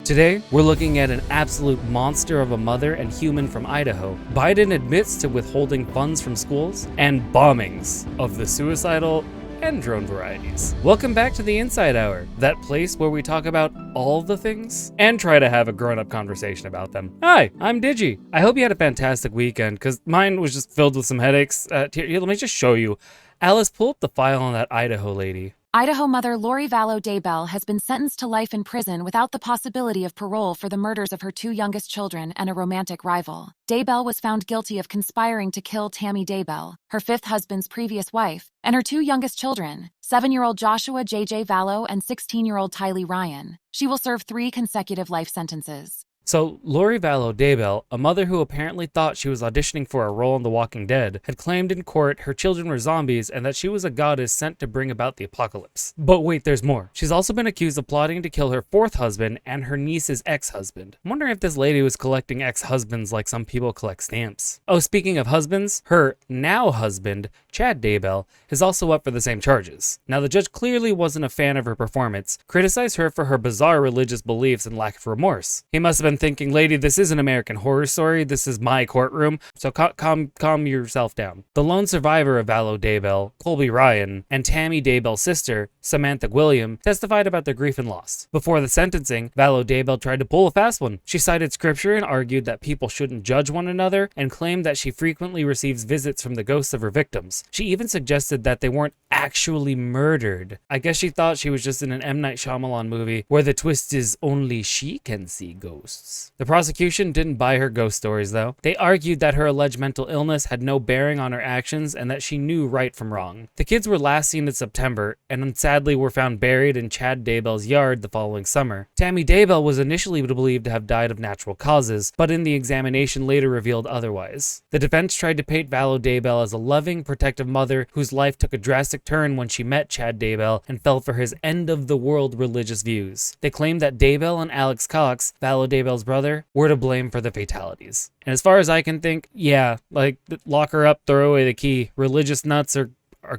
Today, we're looking at an absolute monster of a mother and human from Idaho. Biden admits to withholding funds from schools and bombings of the suicidal and drone varieties. Welcome back to the Insight Hour, that place where we talk about all the things and try to have a grown-up conversation about them. Hi, I'm Digi. I hope you had a fantastic weekend, because mine was just filled with some headaches. Here, let me just show you. Alice, pull up the file on that Idaho lady. Idaho mother Lori Vallow Daybell has been sentenced to life in prison without the possibility of parole for the murders of her two youngest children and a romantic rival. Daybell was found guilty of conspiring to kill Tammy Daybell, her fifth husband's previous wife, and her two youngest children, 7-year-old Joshua J.J. Vallow and 16-year-old Tylee Ryan. She will serve 3 consecutive life sentences. So, Lori Vallow Daybell, a mother who apparently thought she was auditioning for a role in The Walking Dead, had claimed in court her children were zombies and that she was a goddess sent to bring about the apocalypse. But wait, there's more. She's also been accused of plotting to kill her 4th husband and her niece's ex-husband. I'm wondering if this lady was collecting ex-husbands like some people collect stamps. Oh, speaking of husbands, her now husband, Chad Daybell, is also up for the same charges. Now, the judge clearly wasn't a fan of her performance, criticized her for her bizarre religious beliefs and lack of remorse. He must have been thinking, lady, this is an American Horror Story. This is my courtroom, so calm yourself down. The lone survivor of Vallow Daybell, Colby Ryan, and Tammy Daybell's sister, Samantha William, testified about their grief and loss. Before the sentencing, Vallow Daybell tried to pull a fast one. She cited scripture and argued that people shouldn't judge one another, and claimed that she frequently receives visits from the ghosts of her victims. She even suggested that they weren't actually murdered. I guess she thought she was just in an M. Night Shyamalan movie where the twist is only she can see ghosts. The prosecution didn't buy her ghost stories, though. They argued that her alleged mental illness had no bearing on her actions and that she knew right from wrong. The kids were last seen in September and sadly were found buried in Chad Daybell's yard the following summer. Tammy Daybell was initially believed to have died of natural causes, but in the examination later revealed otherwise. The defense tried to paint Vallow Daybell as a loving, protective mother whose life took a drastic turn when she met Chad Daybell and fell for his end-of-the-world religious views. They claimed that Daybell and Alex Cox, Vallow Daybell's brother, were to blame for the fatalities. And as far as I can think, yeah, like, lock her up, throw away the key. Religious nuts are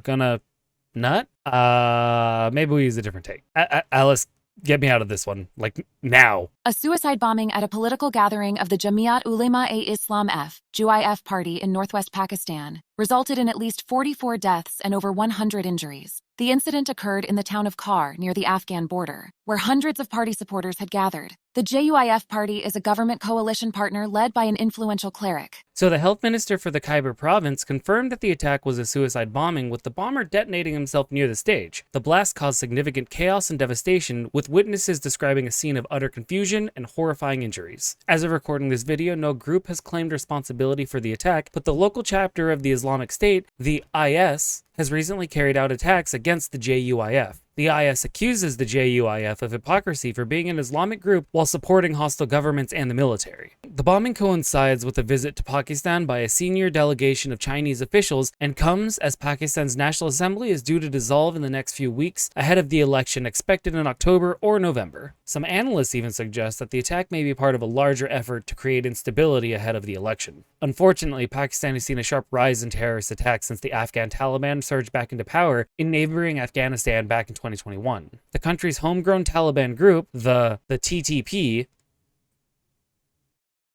gonna nut? Maybe we use a different take. Alice, get me out of this one, like, now. A suicide bombing at a political gathering of the Jamiat Ulema-e-Islam (JUIF) party in northwest Pakistan resulted in at least 44 deaths and over 100 injuries. The incident occurred in the town of Khar, near the Afghan border, where hundreds of party supporters had gathered. The JUIF party is a government coalition partner led by an influential cleric. So the health minister for the Khyber province confirmed that the attack was a suicide bombing, with the bomber detonating himself near the stage. The blast caused significant chaos and devastation, with witnesses describing a scene of utter confusion and horrifying injuries. As of recording this video, no group has claimed responsibility for the attack, but the local chapter of the Islamic State, the IS, has recently carried out attacks against the JUIF. The IS accuses the JUIF of hypocrisy for being an Islamic group while supporting hostile governments and the military. The bombing coincides with a visit to Pakistan by a senior delegation of Chinese officials and comes as Pakistan's National Assembly is due to dissolve in the next few weeks ahead of the election expected in October or November. Some analysts even suggest that the attack may be part of a larger effort to create instability ahead of the election. Unfortunately, Pakistan has seen a sharp rise in terrorist attacks since the Afghan Taliban surged back into power in neighboring Afghanistan back in 2021. The country's homegrown Taliban group, the TTP,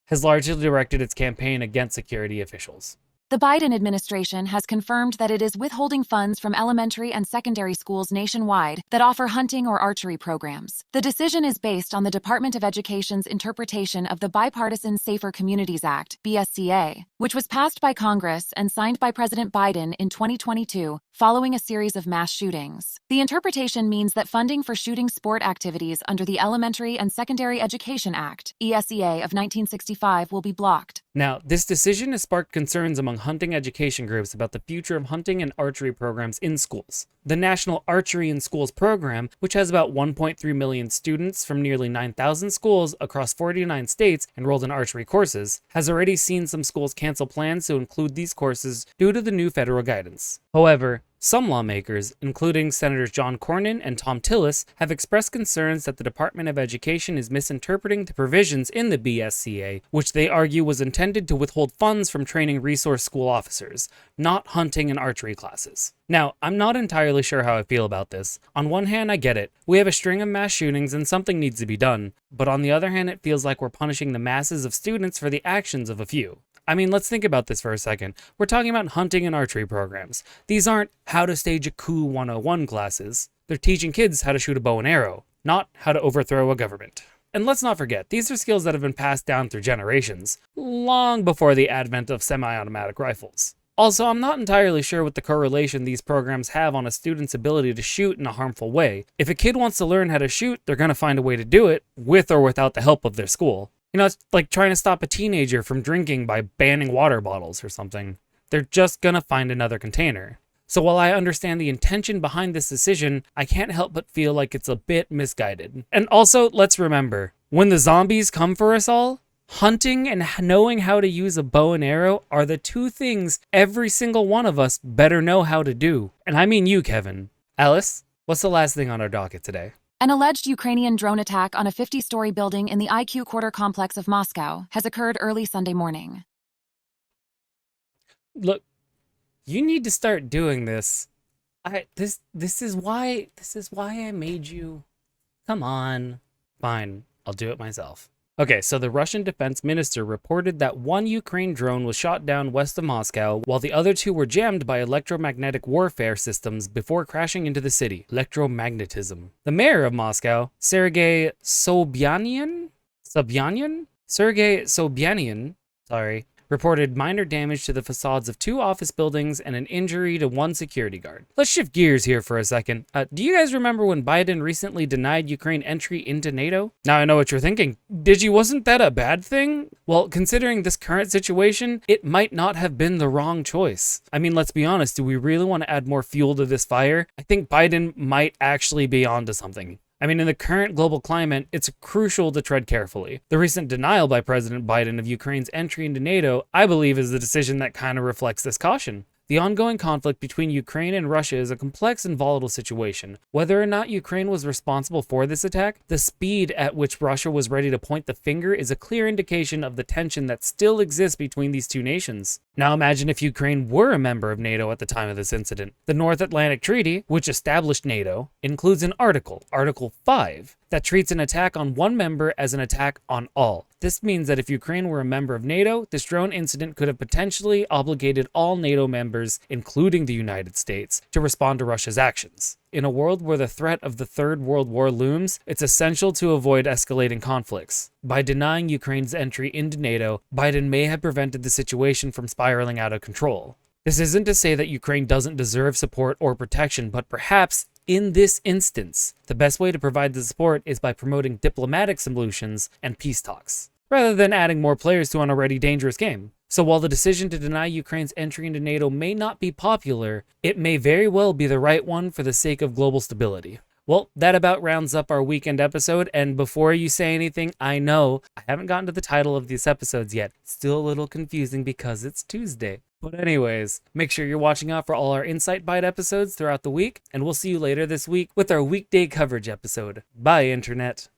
has largely directed its campaign against security officials. The Biden administration has confirmed that it is withholding funds from elementary and secondary schools nationwide that offer hunting or archery programs. The decision is based on the Department of Education's interpretation of the Bipartisan Safer Communities Act, BSCA, which was passed by Congress and signed by President Biden in 2022 following a series of mass shootings. The interpretation means that funding for shooting sport activities under the Elementary and Secondary Education Act, ESEA of 1965, will be blocked. Now, this decision has sparked concerns among hunting education groups about the future of hunting and archery programs in schools. The National Archery in Schools program, which has about 1.3 million students from nearly 9,000 schools across 49 states enrolled in archery courses, has already seen some schools cancel plans to include these courses due to the new federal guidance. However, some lawmakers, including Senators John Cornyn and Tom Tillis, have expressed concerns that the Department of Education is misinterpreting the provisions in the BSCA, which they argue was intended to withhold funds from training resource school officers, not hunting and archery classes. Now, I'm not entirely sure how I feel about this. On one hand, I get it. We have a string of mass shootings and something needs to be done. But on the other hand, it feels like we're punishing the masses of students for the actions of a few. I mean, let's think about this for a second. We're talking about hunting and archery programs. These aren't how to stage a coup 101 classes. They're teaching kids how to shoot a bow and arrow, not how to overthrow a government. And let's not forget, these are skills that have been passed down through generations, long before the advent of semi-automatic rifles. Also, I'm not entirely sure what the correlation these programs have on a student's ability to shoot in a harmful way. If a kid wants to learn how to shoot, they're going to find a way to do it, with or without the help of their school. You know, it's like trying to stop a teenager from drinking by banning water bottles or something. They're just going to find another container. So while I understand the intention behind this decision, I can't help but feel like it's a bit misguided. And also, let's remember, when the zombies come for us all, hunting and knowing how to use a bow and arrow are the two things every single one of us better know how to do. And I mean you, Kevin. Alice, what's the last thing on our docket today? An alleged Ukrainian drone attack on a 50-story building in the IQ Quarter complex of Moscow has occurred early Sunday morning. Look, you need to start doing this. This is why I made you. Come on. Fine, I'll do it myself. Okay, so the Russian defense minister reported that one Ukraine drone was shot down west of Moscow, while the other two were jammed by electromagnetic warfare systems before crashing into the city. Electromagnetism. The mayor of Moscow, Sergei Sobyanin, reported minor damage to the facades of 2 office buildings and an injury to 1 security guard. Let's shift gears here for a second. Do you guys remember when Biden recently denied Ukraine entry into NATO? Now I know what you're thinking. Wasn't that a bad thing? Well, considering this current situation, it might not have been the wrong choice. I mean, let's be honest, do we really want to add more fuel to this fire? I think Biden might actually be onto something. I mean, in the current global climate, it's crucial to tread carefully. The recent denial by President Biden of Ukraine's entry into NATO, I believe, is the decision that kind of reflects this caution. The ongoing conflict between Ukraine and Russia is a complex and volatile situation. Whether or not Ukraine was responsible for this attack, the speed at which Russia was ready to point the finger is a clear indication of the tension that still exists between these two nations. Now imagine if Ukraine were a member of NATO at the time of this incident. The North Atlantic Treaty, which established NATO, includes an article, Article 5, that treats an attack on one member as an attack on all. This means that if Ukraine were a member of NATO, this drone incident could have potentially obligated all NATO members, including the United States, to respond to Russia's actions. In a world where the threat of the Third World War looms, it's essential to avoid escalating conflicts. By denying Ukraine's entry into NATO, Biden may have prevented the situation from spiraling out of control. This isn't to say that Ukraine doesn't deserve support or protection, but perhaps in this instance, the best way to provide the support is by promoting diplomatic solutions and peace talks, rather than adding more players to an already dangerous game. So while the decision to deny Ukraine's entry into NATO may not be popular, it may very well be the right one for the sake of global stability. Well, that about rounds up our weekend episode, and before you say anything, I know I haven't gotten to the title of these episodes yet. Still a little confusing because it's Tuesday. But anyways, make sure you're watching out for all our Insight-byte episodes throughout the week, and we'll see you later this week with our weekday coverage episode. Bye, Internet.